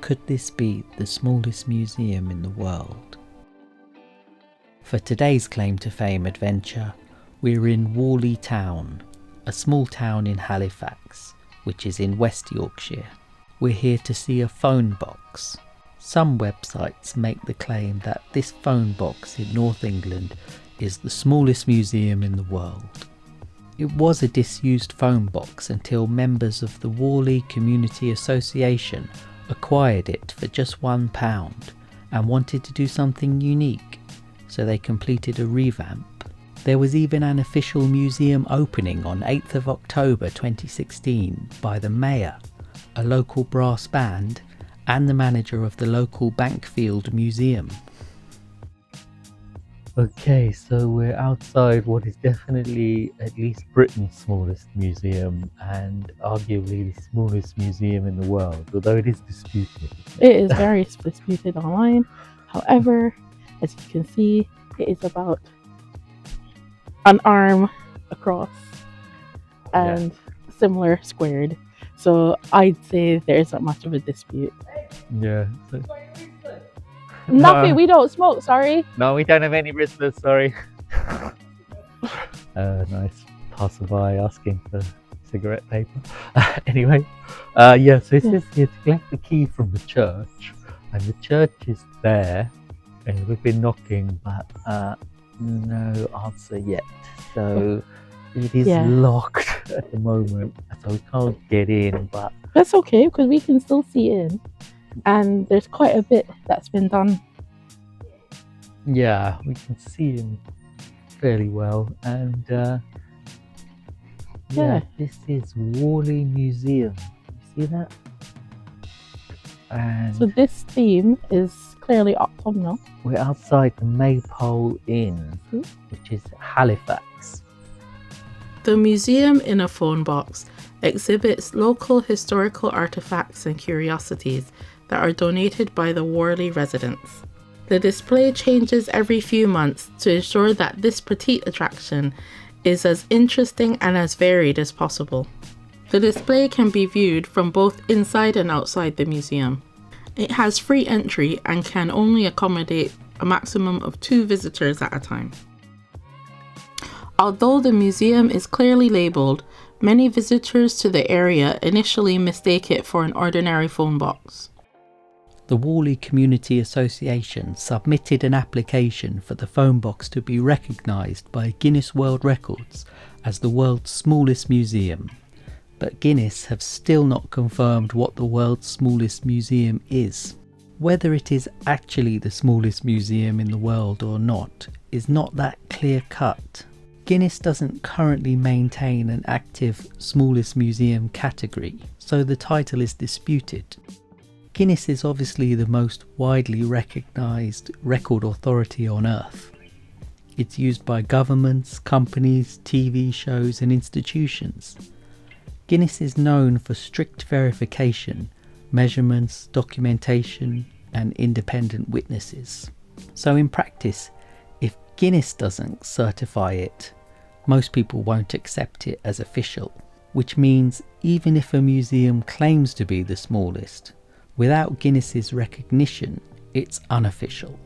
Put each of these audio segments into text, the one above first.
Could this be the smallest museum in the world? For today's claim to fame adventure, we're in Warley Town, a small town in Halifax, which is in West Yorkshire. We're here to see a phone box. Some websites make the claim that this phone box in North England is the smallest museum in the world. It was a disused phone box until members of the Warley Community Association acquired it for just £1 and wanted to do something unique, so they completed a revamp. There was even an official museum opening on 8th of October 2016 by the mayor, a local brass band, and the manager of the local Bankfield Museum. Okay, so we're outside what is definitely at least Britain's smallest museum and arguably the smallest museum in the world, although it is disputed. It is very disputed online. However, as you can see, it is about an arm across and similar squared. So I'd say there isn't much of a dispute. Yeah. Nothing, we don't smoke, sorry. No, we don't have any Rizzlers, sorry. Nice passerby asking for cigarette paper. Anyway, so it says here to collect the key from the church, and the church is there, and we've been knocking, but no answer yet. So it is locked at the moment, so we can't get in, but that's okay because we can still see in. And there's quite a bit that's been done. Yeah, we can see him fairly well. And this is Warley Museum. You see that? And so this theme is clearly autumnal. We're outside the Maypole Inn, which is Halifax. The museum in a phone box exhibits local historical artifacts and curiosities that are donated by the Warley residents. The display changes every few months to ensure that this petite attraction is as interesting and as varied as possible. The display can be viewed from both inside and outside the museum. It has free entry and can only accommodate a maximum of 2 visitors at a time. Although the museum is clearly labelled, many visitors to the area initially mistake it for an ordinary phone box. The Warley Community Association submitted an application for the phone box to be recognised by Guinness World Records as the world's smallest museum, but Guinness have still not confirmed what the world's smallest museum is. Whether it is actually the smallest museum in the world or not is not that clear cut. Guinness doesn't currently maintain an active smallest museum category, so the title is disputed. Guinness is obviously the most widely recognised record authority on earth. It's used by governments, companies, TV shows and institutions. Guinness is known for strict verification, measurements, documentation and independent witnesses. So in practice, if Guinness doesn't certify it, most people won't accept it as official, which means even if a museum claims to be the smallest, without Guinness's recognition, it's unofficial.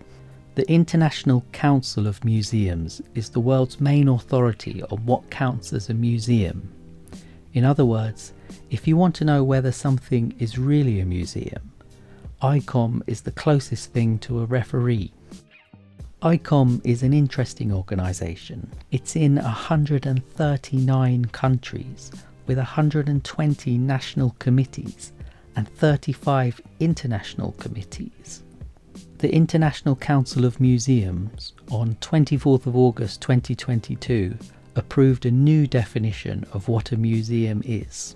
The International Council of Museums is the world's main authority on what counts as a museum. In other words, if you want to know whether something is really a museum, ICOM is the closest thing to a referee. ICOM is an interesting organisation. It's in 139 countries with 120 national committees and 35 international committees. The International Council of Museums on 24th of August 2022 approved a new definition of what a museum is.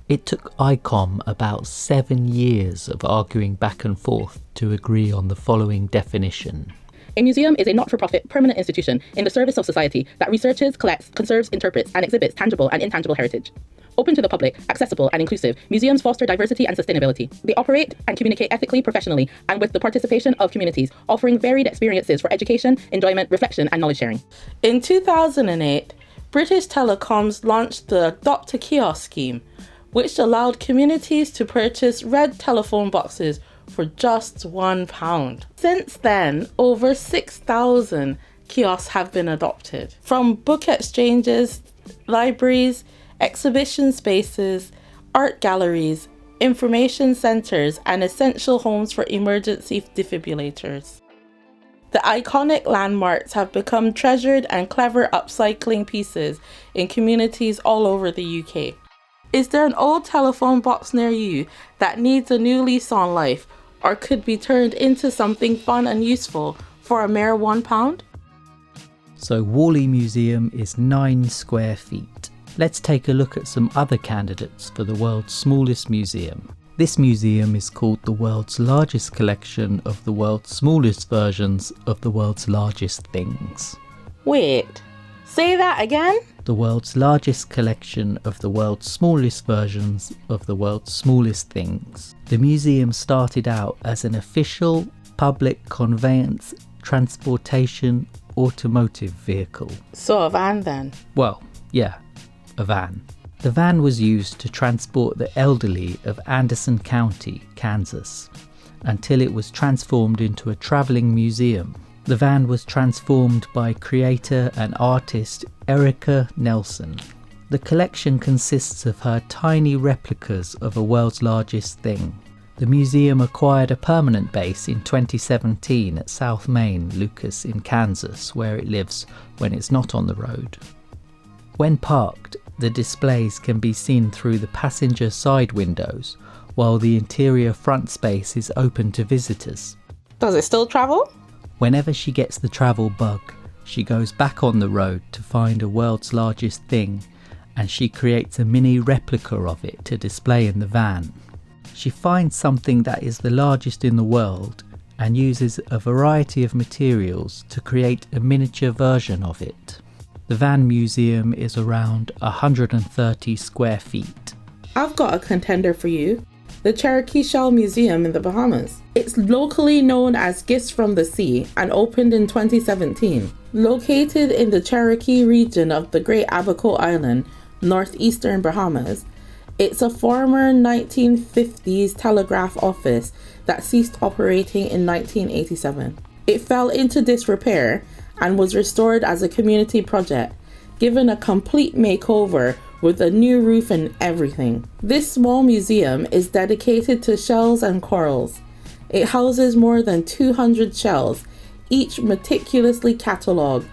It took ICOM about 7 years of arguing back and forth to agree on the following definition. A museum is a not-for-profit permanent institution in the service of society that researches, collects, conserves, interprets, and exhibits tangible and intangible heritage. Open to the public, accessible and inclusive, museums foster diversity and sustainability. They operate and communicate ethically, professionally, and with the participation of communities, offering varied experiences for education, enjoyment, reflection, and knowledge sharing. In 2008, British Telecoms launched the Adopt a Kiosk Scheme, which allowed communities to purchase red telephone boxes for just £1. Since then, over 6,000 kiosks have been adopted, from book exchanges, libraries, exhibition spaces, art galleries, information centres, and essential homes for emergency defibrillators. The iconic landmarks have become treasured and clever upcycling pieces in communities all over the UK. Is there an old telephone box near you that needs a new lease on life or could be turned into something fun and useful for a mere £1? So Warley Museum is 9 square feet. Let's take a look at some other candidates for the world's smallest museum. This museum is called the world's largest collection of the world's smallest versions of the world's largest things. Wait, say that again? The world's largest collection of the world's smallest versions of the world's smallest things. The museum started out as an official public conveyance transportation automotive vehicle. So a van then? Well, yeah, a van. The van was used to transport the elderly of Anderson County, Kansas, until it was transformed into a travelling museum. The van was transformed by creator and artist Erica Nelson. The collection consists of her tiny replicas of a world's largest thing. The museum acquired a permanent base in 2017 at South Main, Lucas in Kansas, where it lives when it's not on the road. When parked, the displays can be seen through the passenger side windows, while the interior front space is open to visitors. Does it still travel? Whenever she gets the travel bug, she goes back on the road to find a world's largest thing, and she creates a mini replica of it to display in the van. She finds something that is the largest in the world and uses a variety of materials to create a miniature version of it. The van museum is around 130 square feet. I've got a contender for you. The Cherokee Shell Museum in the Bahamas. It's locally known as Gifts from the Sea and opened in 2017. Located in the Cherokee region of the Great Abaco Island, northeastern Bahamas, it's a former 1950s telegraph office that ceased operating in 1987. It fell into disrepair and was restored as a community project, given a complete makeover with a new roof and everything. This small museum is dedicated to shells and corals. It houses more than 200 shells, each meticulously catalogued,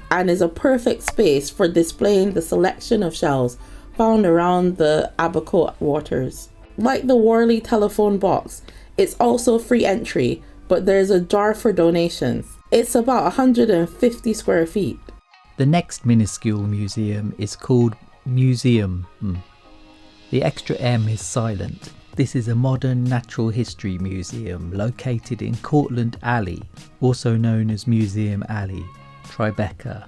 and is a perfect space for displaying the selection of shells found around the Abaco waters. Like the Warley telephone box, it's also free entry, but there's a jar for donations. It's about 150 square feet. The next minuscule museum is called Museum. The extra M is silent. This is a modern natural history museum located in Cortlandt Alley, also known as Museum Alley, Tribeca,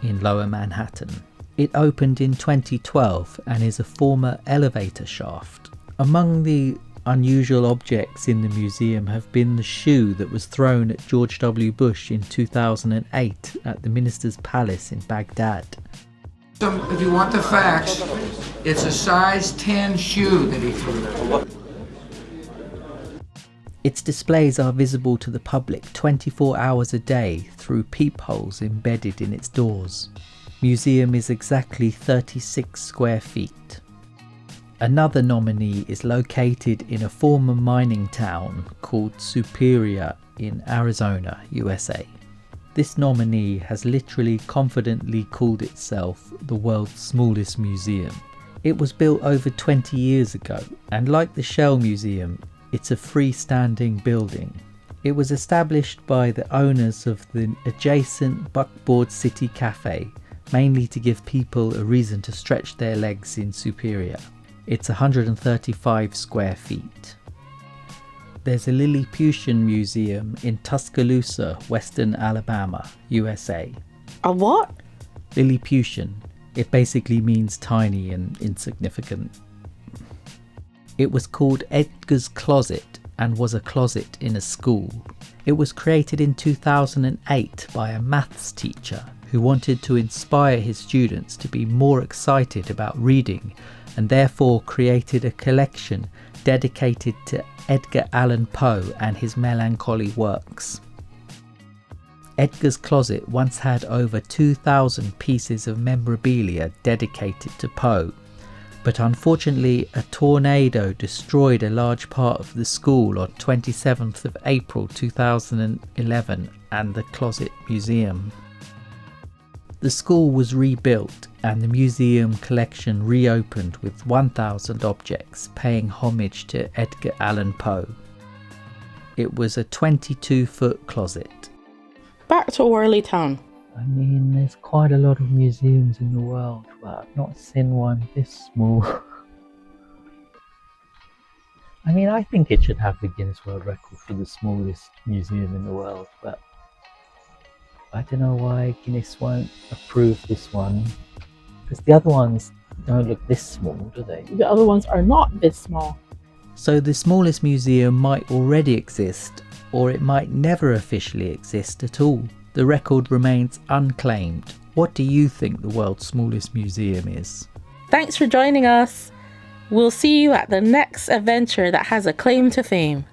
in Lower Manhattan. It opened in 2012 and is a former elevator shaft. Among the unusual objects in the museum have been the shoe that was thrown at George W. Bush in 2008 at the Minister's Palace in Baghdad. If you want the facts, it's a size 10 shoe that he threw. Its displays are visible to the public 24 hours a day through peepholes embedded in its doors. Museum is exactly 36 square feet. Another nominee is located in a former mining town called Superior in Arizona, USA. This nominee has literally confidently called itself the world's smallest museum. It was built over 20 years ago, and like the Shell Museum, it's a freestanding building. It was established by the owners of the adjacent Buckboard City Cafe, mainly to give people a reason to stretch their legs in Superior. It's 135 square feet. There's a Lilliputian Museum in Tuscaloosa, Western Alabama, USA. A what? Lilliputian. It basically means tiny and insignificant. It was called Edgar's Closet and was a closet in a school. It was created in 2008 by a maths teacher who wanted to inspire his students to be more excited about reading and therefore created a collection dedicated to Edgar Allan Poe and his melancholy works. Edgar's closet once had over 2,000 pieces of memorabilia dedicated to Poe, but unfortunately a tornado destroyed a large part of the school on 27th of April 2011 and the Closet Museum. The school was rebuilt and the museum collection reopened with 1,000 objects paying homage to Edgar Allan Poe. It was a 22-foot closet. Back to Warley Town. I mean, there's quite a lot of museums in the world, but I've not seen one this small. I mean, I think it should have the Guinness World Record for the smallest museum in the world, but I don't know why Guinness won't approve this one, because the other ones don't look this small, do they? The other ones are not this small. So the smallest museum might already exist, or it might never officially exist at all. The record remains unclaimed. What do you think the world's smallest museum is? Thanks for joining us. We'll see you at the next adventure that has a claim to fame.